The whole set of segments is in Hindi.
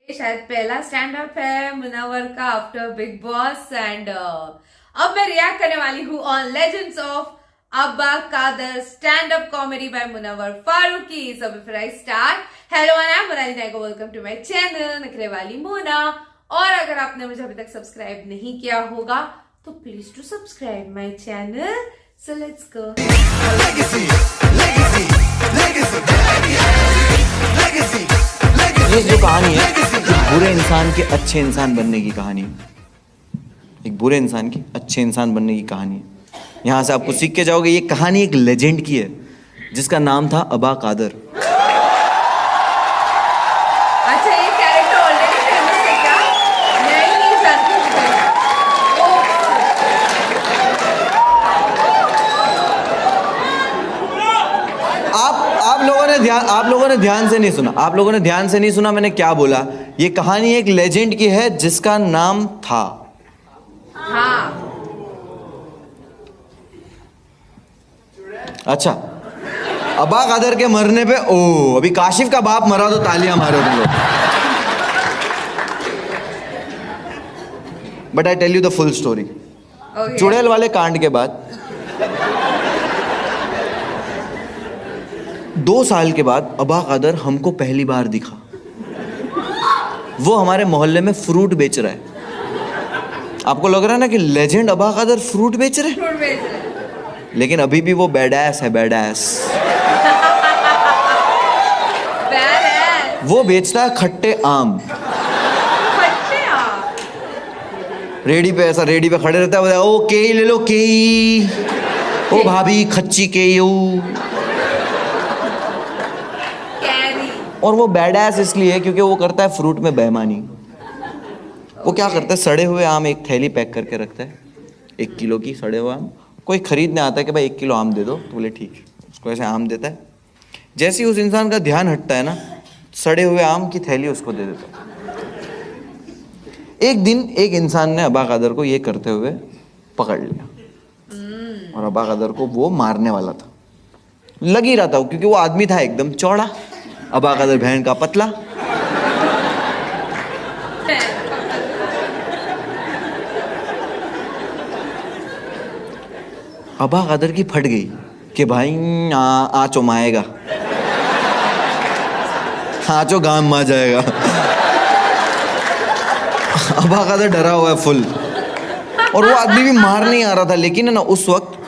शायद पहला स्टैंड अप है मुनव्वर का आफ्टर बिग बॉस एंड अब मैं रिएक्ट करने वाली हूँ on legends of Abba Kadar stand up comedy by Munawar Faruqui. So before I start, hello and I'm Monali Naiko, welcome to my channel नखरे वाली मोना। और अगर आपने मुझे अभी तक सब्सक्राइब नहीं किया होगा तो please to subscribe my channel. So let's go. ये जो कहानी है एक बुरे इंसान के अच्छे इंसान बनने की कहानी है। एक बुरे इंसान की अच्छे इंसान बनने की कहानी है। यहाँ से आपको सीख के जाओगे। ये कहानी एक लेजेंड की है जिसका नाम था अबा कादर। अच्छा, ये कैरेक्टर ऑलरेडी फेमस है क्या? मैं ही नहीं जानती हूँ। आप लोगों ने ध्यान से नहीं सुना। आप लोगों ने ध्यान से नहीं सुना मैंने क्या बोला। ये कहानी एक लेजेंड की है जिसका नाम था। हाँ, अच्छा, अबा कादर के मरने पे अभी काशिफ का बाप मरा तो तालियां मारो तुम लोग। But I tell you the full story. चुड़ैल वाले कांड के बाद 2 साल के बाद अबा कादर हमको पहली बार दिखा। वो हमारे मोहल्ले में फ्रूट बेच रहा है। आपको लग रहा है ना कि लेजेंड अबा कादर फ्रूट बेच रहे हैं? लेकिन अभी भी वो बैडएस है, बैडएस। वो बेचता है खट्टे आम। रेडी पे, ऐसा रेडी पे खड़े रहता है, ओ केई ले लो केई, ओ भाभी खच्ची केई। और वो बैडएस इसलिए क्योंकि वो करता है फ्रूट में बेईमानी। वो क्या करता है, सड़े हुए आम एक थैली पैक करके रखता है, 1 किलो की सड़े हुए आम। कोई खरीदने आता है कि भाई 1 किलो आम दे दो, तो बोले ठीक है, उसको ऐसे आम देता है। जैसे ही उस इंसान का ध्यान हटता है ना, सड़े हुए आम की थैली उसको दे देता है। एक दिन एक इंसान ने अबा कादर को ये करते हुए पकड़ लिया और अबा कादर को वो मारने वाला था। लग ही रहा था क्योंकि वो आदमी था एकदम चौड़ा, अबा कादर बहन का पतला। अबा कादर की फट गई कि भाई आचो माएगा, आचो गाम मा जाएगा। अबा कादर डरा हुआ है फुल, और वो आदमी भी मार नहीं आ रहा था। लेकिन है ना, उस वक्त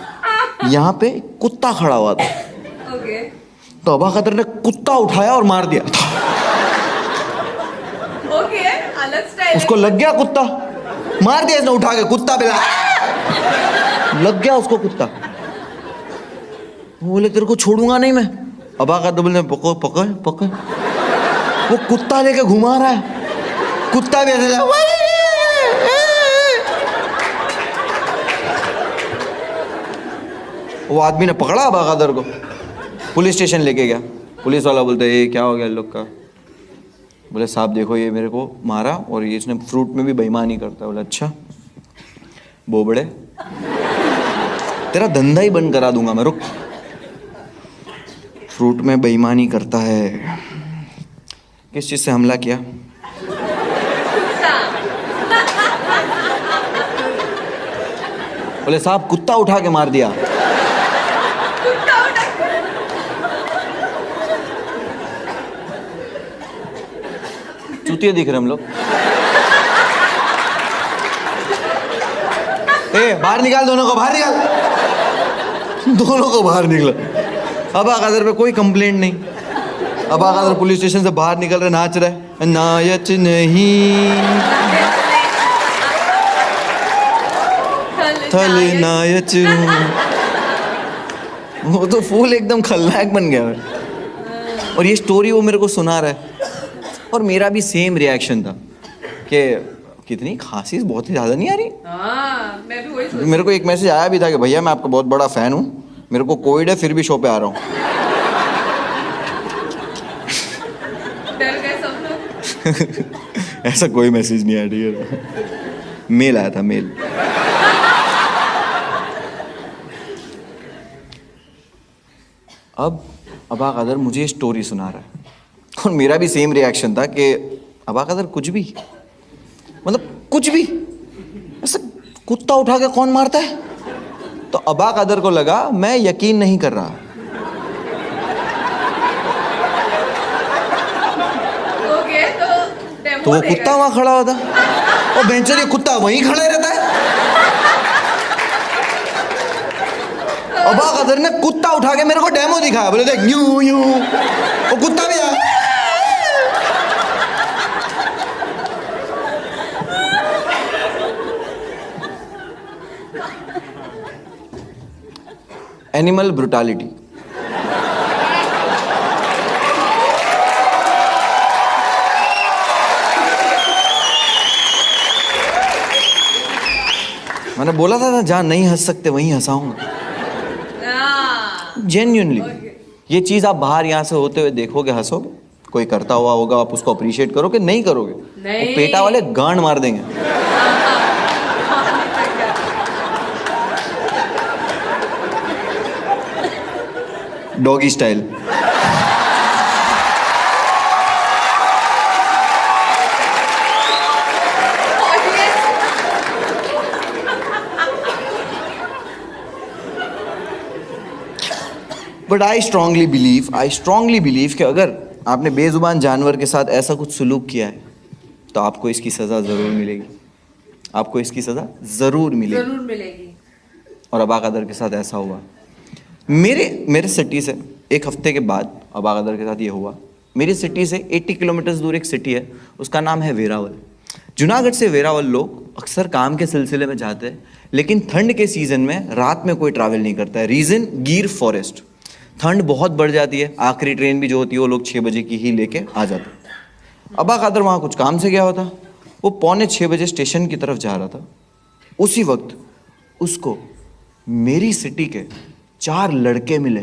यहाँ पे कुत्ता खड़ा हुआ था। तो अबा कादर ने कुत्ता उठाया और मार दिया। अलग स्टाइल। उसको लग गया कुत्ता, मार दिया इसने उठा के कुत्ता पे। लग गया उसको कुत्ता। वो बोले तेरे को छोड़ूंगा नहीं मैं। अबा कादर बोले पकड़ पकड़ पकड़। वो कुत्ता लेके घुमा रहा है, कुत्ता भी ऐसे वो आदमी ने पकड़ा अबा कादर को, पुलिस स्टेशन लेके गया। पुलिस वाला बोलता है ये क्या हो गया लोग का? बोले साहब देखो ये मेरे को मारा और ये इसने फ्रूट में भी बेईमानी करता है। बोले अच्छा बोबड़े, तेरा धंधा ही बंद करा दूंगा मैं, रुक। फ्रूट में बेईमानी करता है। किस चीज से हमला किया? बोले साहब कुत्ता उठा के मार दिया। चूतिया दिख रहे हम लोग। बाहर निकाल, दोनों को बाहर निकाल, दोनों को बाहर निकला। अबा कादर पे कोई कंप्लेंट नहीं। अबा कादर पुलिस स्टेशन से बाहर निकल रहे, नाच रहे, नायच नहीं थल नायच। वो तो फूल एकदम खलनायक बन गया है। और ये स्टोरी वो मेरे को सुना रहा है और मेरा भी सेम रिएक्शन था कि कितनी खांसी बहुत ही ज़्यादा नहीं आ रही। मैं भी वही। मेरे को एक मैसेज आया भी था कि भैया मैं आपका बहुत बड़ा फ़ैन हूँ, मेरे को कोविड है फिर भी शो पे आ रहा हूँ। डर गए सब लोग। ऐसा कोई मैसेज नहीं आया, ठीक है। मेल आया था, मेल। अब अबा कादर मुझे स्टोरी सुना रहा है और मेरा भी सेम रिएक्शन था कि अबा कदर कुछ भी, मतलब कुछ भी, ऐसे कुत्ता उठा के कौन मारता है? तो अबा कदर को लगा मैं यकीन नहीं कर रहा। ओके, तो वो कुत्ता वहां खड़ा होता, और बेंचर ये कुत्ता वहीं खड़ा रहता है। अबा कदर ने कुत्ता उठा के मेरे को डेमो दिखाया, बोले देख यूं यूं, वो कुत्ता भी आया। Animal brutality. मैंने बोला था ना जहां नहीं हंस सकते वहीं हंसाऊंगा, जेन्युइनली। ये चीज आप बाहर यहाँ से होते हुए देखोगे, हंसोगे, कोई करता हुआ होगा, आप उसको अप्रिशिएट करोगे, नहीं करोगे, नहीं। वो पेटा वाले गांड मार देंगे। Doggy style. But I strongly believe कि अगर आपने बेजुबान जानवर के साथ ऐसा कुछ सुलूक किया है तो आपको इसकी सजा जरूर मिलेगी, आपको इसकी सजा जरूर मिलेगी। और अबा कदर के साथ ऐसा हुआ। मेरे सिटी से एक हफ्ते के बाद अबा कदर के साथ ये हुआ। मेरी सिटी से 80 किलोमीटर दूर एक सिटी है, उसका नाम है वेरावल। जूनागढ़ से वेरावल लोग अक्सर काम के सिलसिले में जाते हैं, लेकिन ठंड के सीजन में रात में कोई ट्रैवल नहीं करता है। रीजन गिर फॉरेस्ट। ठंड बहुत बढ़ जाती है, आखिरी ट्रेन भी जो होती है वो लोग 6 बजे की ही लेके आ जाते हैं। अबा कादर वहाँ कुछ काम से गया होता, वो 5:45 स्टेशन की तरफ जा रहा था। उसी वक्त उसको मेरी सिटी के 4 लड़के मिले।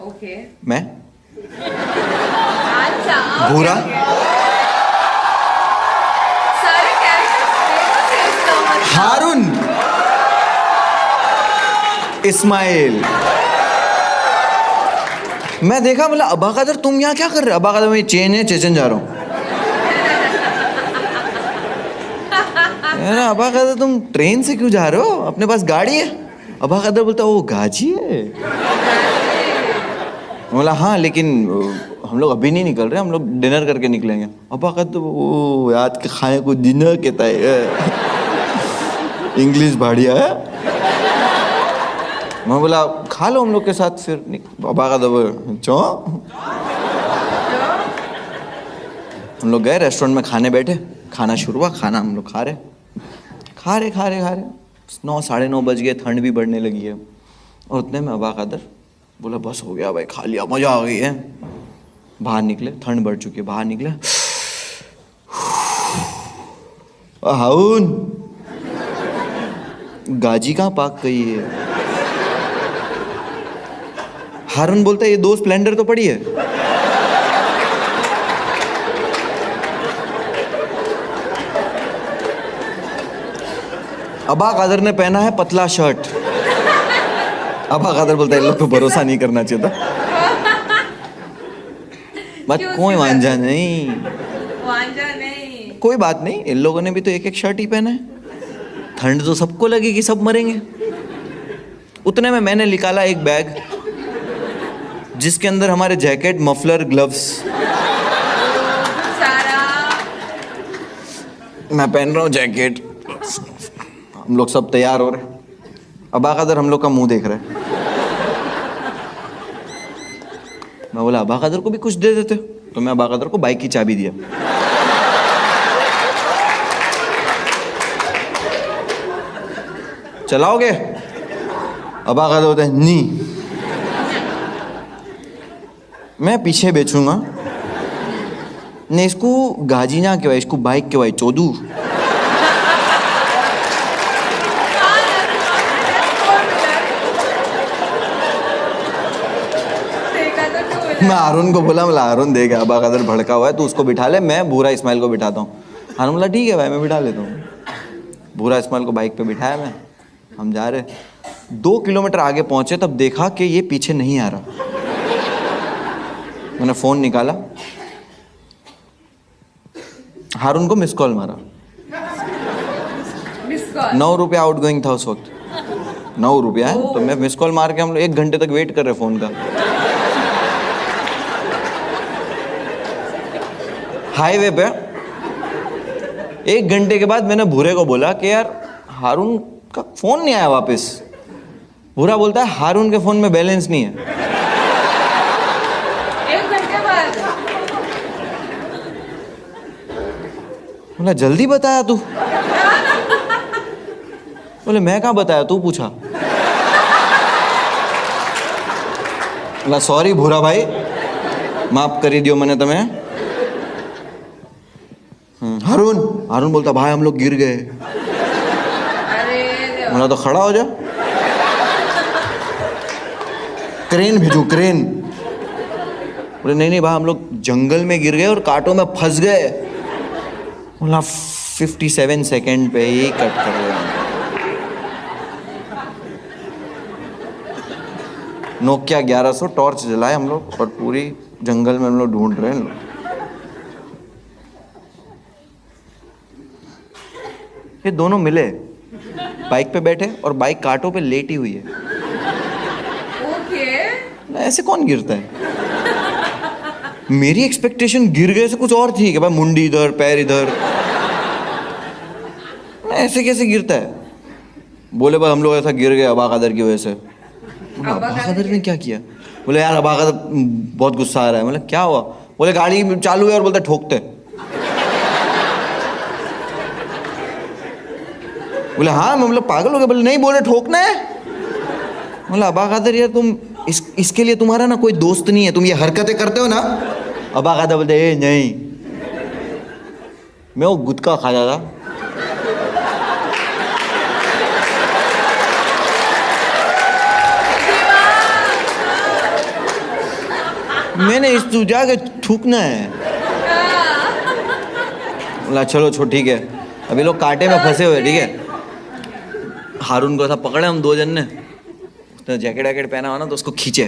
ओके। मैं अच्छा, भूरा, सारे कैरेक्टर्स हारून, इस्माइल। मैं देखा, बोला अबा कादर तुम यहाँ क्या कर रहे हो? अबा कादर मैं चेन है, चेचन जा रहा हूँ। अबा कादर तुम ट्रेन से क्यों जा रहे हो, अपने पास गाड़ी है? अबा कादर बोलता वो गाजी है। बोला हाँ, लेकिन हम लोग अभी नहीं निकल रहे, हम लोग डिनर करके निकलेंगे। अबा कादर वो याद के खाए को डिनर कहता है, इंग्लिश बढ़िया है। मैं बोला खा लो हम लोग के साथ फिर। अबा कादर चो। हम लोग गए रेस्टोरेंट में खाने बैठे, खाना शुरू हुआ, खाना हम लोग खा रहे 9 साढ़े 9 बज गए, ठंड भी बढ़ने लगी है। और उतने में अबा कादर बोला बस हो गया भाई, खा लिया, मजा आ गई है। बाहर निकले, ठंड बढ़ चुकी है, बाहर निकले। हाउन गाजी कहाँ पाक गई है? हारून बोलता है ये 2 स्प्लेंडर तो पड़ी है। अबा कादर ने पहना है पतला शर्ट। अबा कादर बोलता है इन लोग को भरोसा नहीं करना चाहिए था। बट कोई वांझा नहीं, कोई बात नहीं, इन लोगों ने भी तो एक शर्ट ही पहना है। ठंड तो सबको लगेगी, सब मरेंगे। उतने में मैंने निकाला एक बैग जिसके अंदर हमारे जैकेट, मफलर, ग्लव्स। मैं पहन रहा हूँ जैकेट, हम लोग सब तैयार हो रहे। अबा कादर हम लोग का मुंह देख रहे। मैं बोला अबा कादर को भी कुछ दे देते, तो मैं अबा कादर को बाइक की चाबी दिया। चलाओगे? अबा कादर होता है नहीं, मैं पीछे बेचूंगा। नहीं इसको गाजी ना कहवाई, इसको बाइक कहवाई, चोदू। मैं हारून को बोला, मतलब हारून देगा, अबा कादर भड़का हुआ है, तो उसको बिठा ले, मैं भूरा इस्माइल को बिठाता हूँ। हारून बोला ठीक है भाई, मैं बिठा लेता हूँ। भूरा इस्माइल को बाइक पे बिठाया मैं, हम जा रहे। 2 किलोमीटर आगे पहुंचे तब देखा कि ये पीछे नहीं आ रहा। मैंने फ़ोन निकाला, हारून को मिस कॉल मारा, मिस कॉल 9 रुपया आउटगोइंग था उस वक्त, 9 रुपया है। तो मैं मिस कॉल मार के हम लोग 1 घंटे तक वेट कर रहे फोन का। हाईवे पे 1 घंटे के बाद मैंने भूरे को बोला कि यार हारून का फोन नहीं आया वापस। भूरा बोलता है हारून के फोन में बैलेंस नहीं है। 1 घंटे बाद बोला जल्दी बताया तू। बोले मैं कहाँ बताया, तू पूछा। बोला सॉरी भूरा भाई, माफ करी दियो मैंने तुम्हें। हारून हारून बोलता भाई हम लोग गिर गए। अरे देवा। बोला तो खड़ा हो जा, क्रेन भेजू क्रेन। बोले नहीं नहीं भाई हम लोग जंगल में गिर गए और कांटों में फंस गए। बोला 57 सेकंड पे ही कट कर दिया। नोकिया 1100 टॉर्च जलाए हम लोग और पूरी जंगल में हम लोग ढूंढ रहे हैं। ये दोनों मिले, बाइक पे बैठे और बाइक कांटों पे लेटी हुई है। ओके। ऐसे कौन गिरता है? मेरी एक्सपेक्टेशन गिर गए से कुछ और थी कि भाई मुंडी इधर पैर इधर, ऐसे कैसे गिरता है? बोले भाई हम लोग ऐसा गिर गए अबा कादर की वजह से। अबा कादर ने क्या किया? बोले यार अबा कादर बहुत गुस्सा आ रहा है। मतलब क्या हुआ? बोले गाड़ी चालू है और बोलते ठोकते। बोले हाँ मैं मतलब पागल हो गया। बोले नहीं बोले ठोकना है। बोला अबा कादर यार तुम इसके लिए तुम्हारा ना कोई दोस्त नहीं है, तुम ये हरकतें करते हो ना। अबा कादर बोलते ए नहीं, मैं वो गुटखा खाता था। मैंने इस सोचा कि थूकना है। बोला चलो छो ठीक है, अभी लोग कांटे में फंसे हुए, ठीक है। हारून को ऐसा पकड़े हम 2 जन ने, उसने जैकेट वैकेट पहना हुआ ना तो उसको खींचे,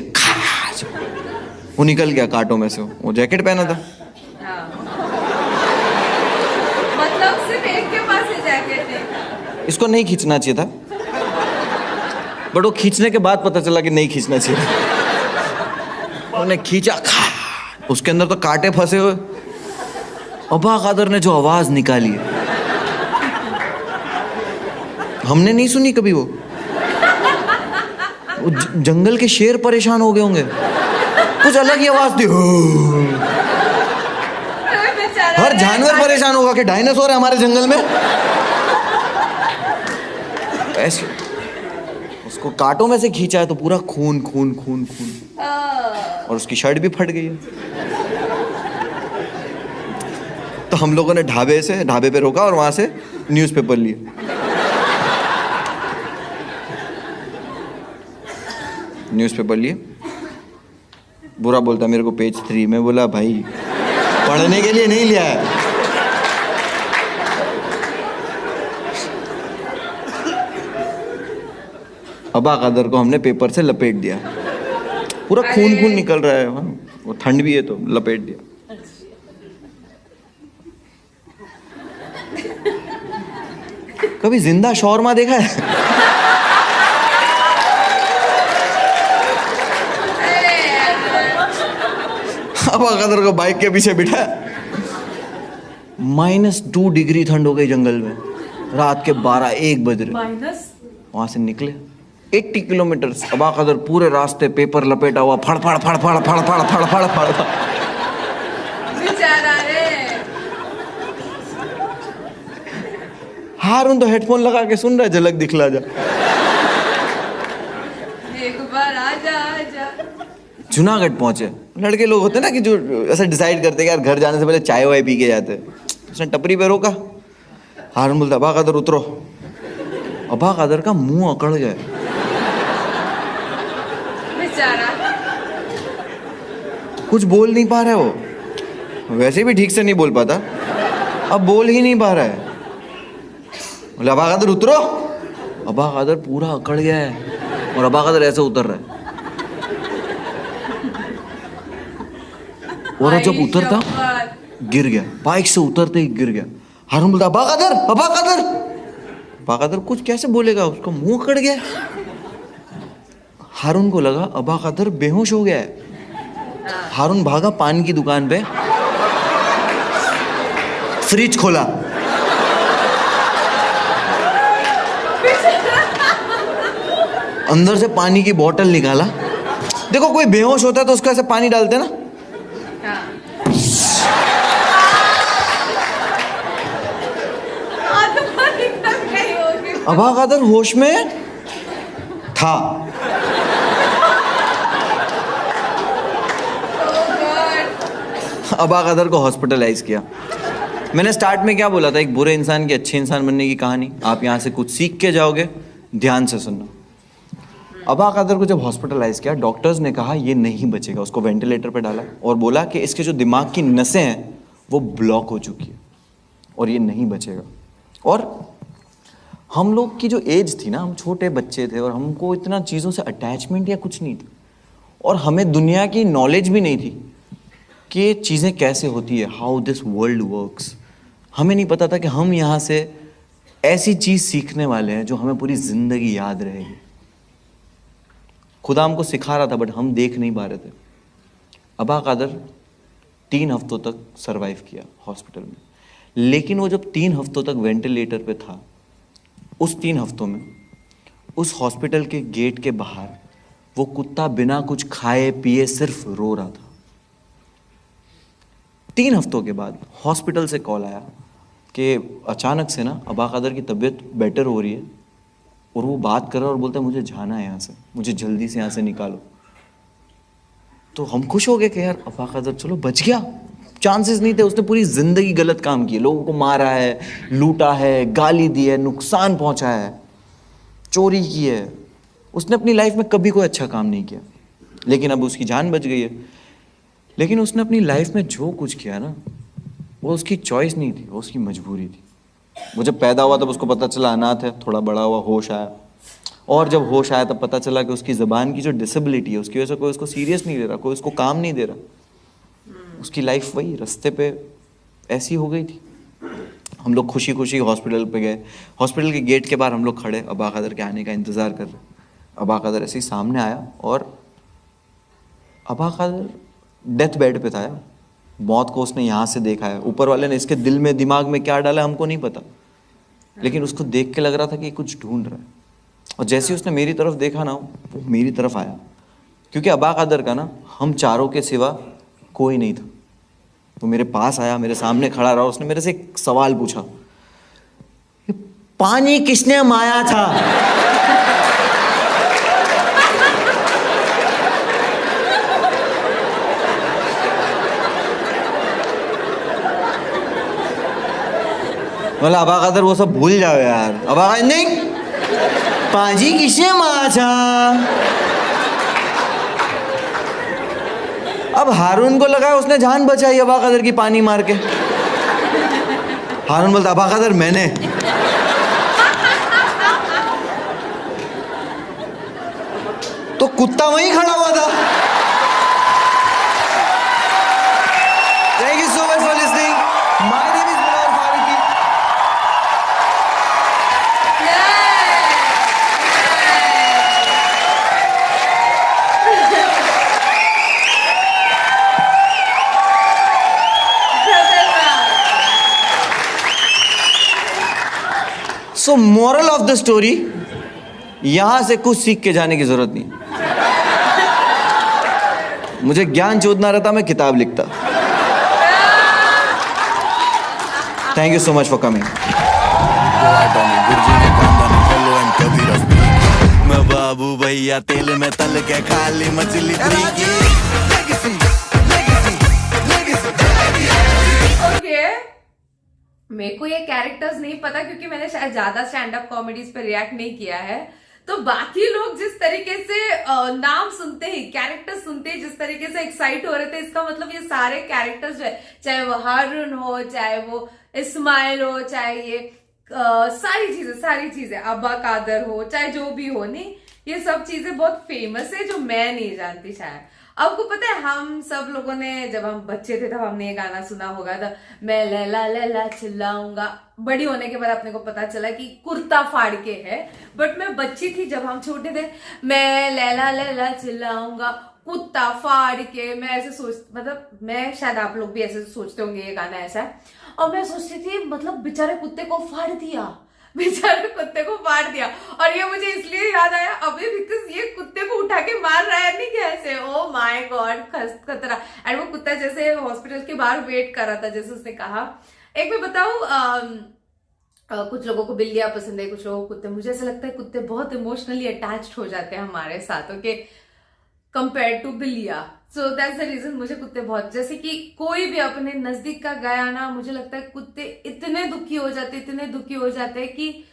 वो निकल गया कांटों में से। वो जैकेट पहना था। हाँ। मतलब सिर्फ एक के पास ही जैकेट है। इसको नहीं खींचना चाहिए था, बट वो खींचने के बाद पता चला कि नहीं खींचना चाहिए था। उन्होंने खींचा, उसके अंदर तो कांटे फंसे हुए। अबा कादर ने जो आवाज निकाली है हमने नहीं सुनी कभी। वो जंगल के शेर परेशान हो गए होंगे, कुछ अलग ही आवाज थी। हर जानवर परेशान होगा कि डायनासोर है हमारे जंगल में। ऐसे उसको कांटों में से खींचा है तो पूरा खून खून खून खून, और उसकी शर्ट भी फट गई है। तो हम लोगों ने ढाबे पे रोका और वहां से न्यूज़पेपर लिए। न्यूज़पेपर लिए। बुरा बोलता मेरे को पेज 3 में। बोला भाई पढ़ने के लिए नहीं लिया है। अबा कादर को हमने पेपर से लपेट दिया, पूरा खून खून निकल रहा है। हाँ, वो ठंड भी है तो लपेट दिया। कभी जिंदा शौरमा देखा है? अबा कादर को बाइक के पीछे बिठा, -2 डिग्री ठंड हो गई जंगल में। रात के 12-1 बज रहे। माइनस वहां से निकले 80 किलोमीटर। अबा कादर पूरे रास्ते पेपर लपेटा हुआ, फड़ फड़ फड़ फड़ फड़ फड़ फड़ फड़ फड़। बेचारा रे। हारून तो हेडफोन लगा के सुन रहा है, झलक दिखला जा। एक बार आजा आजा। जूनागढ़ पहुंचे। लड़के लोग होते ना कि जो ऐसा डिसाइड करते कि यार घर जाने से पहले चाय वाय पी के जाते। उसने टपरी पे रोका। हारून बोलता अबा कादर उतरो। अबा कादर का मुंह अकड़ गया। बेचारा कुछ बोल नहीं पा रहा है वो, वैसे भी ठीक से नहीं बोल पाता, अब बोल ही नहीं पा रहा है। बोले अबा कादर उतरो। अबा कादर पूरा अकड़ गया है और अबा कादर ऐसे उतर रहा है। और जब उतरता गिर गया, बाइक से उतरते ही गिर गया। हारून बोलता अबा कादर, अबा कादर। अबा कादर कुछ कैसे बोलेगा, उसका मुंह कट गया। हारून को लगा अबा कादर बेहोश हो गया है। हारून भागा पान की दुकान पे, फ्रिज खोला, अंदर से पानी की बोतल निकाला। देखो कोई बेहोश होता है तो उसको ऐसे पानी डालते ना, अबा कादर होश में था। अबा कादर को हॉस्पिटलाइज किया। मैंने स्टार्ट में क्या बोला था, एक बुरे इंसान की अच्छे इंसान बनने की कहानी। आप यहाँ से कुछ सीख के जाओगे, ध्यान से सुनना। अबा कादर को जब हॉस्पिटलाइज किया, डॉक्टर्स ने कहा ये नहीं बचेगा। उसको वेंटिलेटर पे डाला और बोला कि इसके जो दिमाग की नसें हैं वो ब्लॉक हो चुकी है और ये नहीं बचेगा। और हम लोग की जो एज थी ना, हम छोटे बच्चे थे और हमको इतना चीज़ों से अटैचमेंट या कुछ नहीं था, और हमें दुनिया की नॉलेज भी नहीं थी कि ये चीज़ें कैसे होती है, हाउ दिस वर्ल्ड वर्क्स। हमें नहीं पता था कि हम यहाँ से ऐसी चीज़ सीखने वाले हैं जो हमें पूरी ज़िंदगी याद रहेगी। खुदा हमको सिखा रहा था बट हम देख नहीं पा रहे थे। अबा कादर 3 हफ्तों तक सरवाइव किया हॉस्पिटल में, लेकिन वो जब 3 हफ्तों तक वेंटिलेटर पे था, उस 3 हफ्तों में उस हॉस्पिटल के गेट के बाहर वो कुत्ता बिना कुछ खाए पिए सिर्फ रो रहा था। 3 हफ्तों के बाद हॉस्पिटल से कॉल आया कि अचानक से ना अबा कादर की तबीयत बेटर हो रही है और वो बात कर रहा है और बोलता है मुझे जाना है यहाँ से, मुझे जल्दी से यहाँ से निकालो। तो हम खुश हो गए कि यार अबा कादर चलो बच गया। चांसेस नहीं थे, उसने पूरी जिंदगी गलत काम किए, लोगों को मारा है, लूटा है, गाली दी है, नुकसान पहुंचाया है, चोरी की है। उसने अपनी लाइफ में कभी कोई अच्छा काम नहीं किया, लेकिन अब उसकी जान बच गई है। लेकिन उसने अपनी लाइफ में जो कुछ किया ना, वो उसकी चॉइस नहीं थी, वो उसकी मजबूरी थी। वो जब पैदा हुआ तब उसको पता चला अनाथ है, थोड़ा बड़ा हुआ होश आया, और जब होश आया तब पता चला कि उसकी ज़बान की जो डिसेबिलिटी है उसकी वजह से कोई उसको सीरियस नहीं ले रहा, कोई उसको काम नहीं दे रहा। उसकी लाइफ वही रास्ते पे ऐसी हो गई थी। हम लोग खुशी खुशी हॉस्पिटल पे गए। हॉस्पिटल के गेट के बाहर हम लोग खड़े अबा कादर के आने का इंतज़ार कर रहे। अबा कादर ऐसे ही सामने आया और अबा कादर डेथ बेड पे था यार। मौत को उसने यहाँ से देखा है। ऊपर वाले ने इसके दिल में दिमाग में क्या डाला हमको नहीं पता, लेकिन उसको देख के लग रहा था कि कुछ ढूंढ रहा है। और जैसे ही उसने मेरी तरफ देखा ना, वो मेरी तरफ आया, क्योंकि अबा कादर का ना हम चारों के सिवा कोई नहीं था। वो मेरे पास आया, मेरे सामने खड़ा रहा, उसने मेरे से एक सवाल पूछा, पानी किसने माया था? बोला अबा कादर वो सब भूल जाओ यार। अबा कादर नहीं, पाजी किसने मारा था? अब हारून को लगा उसने जान बचाई अबा कादर की पानी मार के। हारून बोलता अबा कादर मैंने। तो कुत्ता वहीं खड़ा हुआ था। Thank you so much for listening. My name is Munawar Faruqui. So moral of the story, यहां से कुछ सीख के जाने की जरूरत नहीं। मुझे ज्ञान चोदना रहता, मैं किताब लिखता। Thank you so much for coming. मैं बाबू भैया तेल में तल के खाली मछली। मेरे को ये कैरेक्टर्स नहीं पता क्योंकि मैंने शायद ज्यादा स्टैंड अप कॉमेडीज पे रिएक्ट नहीं किया है। तो बाकी लोग जिस तरीके से नाम सुनते ही, कैरेक्टर्स सुनते ही जिस तरीके से एक्साइट हो रहे थे, इसका मतलब ये सारे कैरेक्टर्स जो है, चाहे वो हारून हो, चाहे वो इस्माइल हो, चाहे ये सारी चीजें अब्बा कादर हो, चाहे जो भी हो, नहीं ये सब चीजें बहुत फेमस है जो मैं नहीं जानती शायद। आपको पता है हम सब लोगों ने जब हम बच्चे थे तब हमने ये गाना सुना होगा था, मैं लैला लैला चिल्लाऊंगा। बड़ी होने के बाद अपने को पता चला कि कुर्ता फाड़ के है, बट मैं बच्ची थी जब हम छोटे थे, मैं लैला लैला चिल्लाऊंगा कुत्ता फाड़ के। मैं ऐसे मतलब मैं शायद आप लोग भी ऐसे सोचते होंगे ये गाना ऐसा है, और मैं सोचती थी मतलब बेचारे कुत्ते को फाड़ दिया, बेचारे कुत्ते को फाड़ दिया। और ये मुझे इसलिए याद आया अभी बिकॉज ये कुत्ते को उठा के मार रहा है नहीं कैसे, ओ माय गॉड खतरा। एंड वो कुत्ता जैसे हॉस्पिटल के बाहर वेट कर रहा था, जैसे उसने कहा। एक मैं बताऊं, कुछ लोगों को बिल्लियां पसंद है, कुछ लोगों को कुत्ते। मुझे ऐसा लगता है कुत्ते बहुत इमोशनली अटैच्ड हो जाते हैं हमारे साथ, ओके, कंपेयर टू बिल्लियां। सो दैट्स द रीजन मुझे कुत्ते बहुत, जैसे कि कोई भी अपने नजदीक का गया ना, मुझे लगता है कुत्ते इतने दुखी हो जाते, इतने दुखी हो जाते हैं कि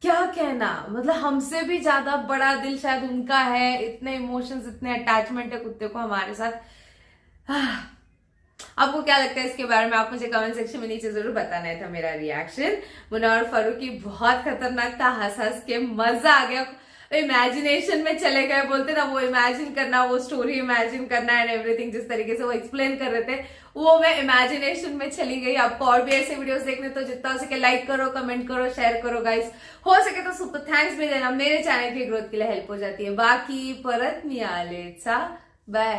क्या कहना। मतलब हमसे भी ज्यादा बड़ा दिल शायद उनका है, इतने इमोशंस, इतने अटैचमेंट है कुत्ते को हमारे साथ। आपको क्या लगता है इसके बारे में? आप मुझे कमेंट सेक्शन में नीचे जरूर बताना है। था मेरा रिएक्शन मुन्ना और फारूकी बहुत खतरनाक था, हंस हंस के मजा आ गया, इमेजिनेशन में चले गए, बोलते ना वो इमेजिन करना, वो स्टोरी इमेजिन करना एंड एवरीथिंग। जिस तरीके से वो एक्सप्लेन कर रहे थे वो मैं इमेजिनेशन में चली गई। आपको और भी ऐसे वीडियोस देखने तो जितना हो सके लाइक करो, कमेंट करो, शेयर करो गाइस। हो सके तो सुपर थैंक्स भी देना, मेरे चैनल की ग्रोथ के लिए हेल्प हो जाती है। बाकी परत मिळालेचा बाय।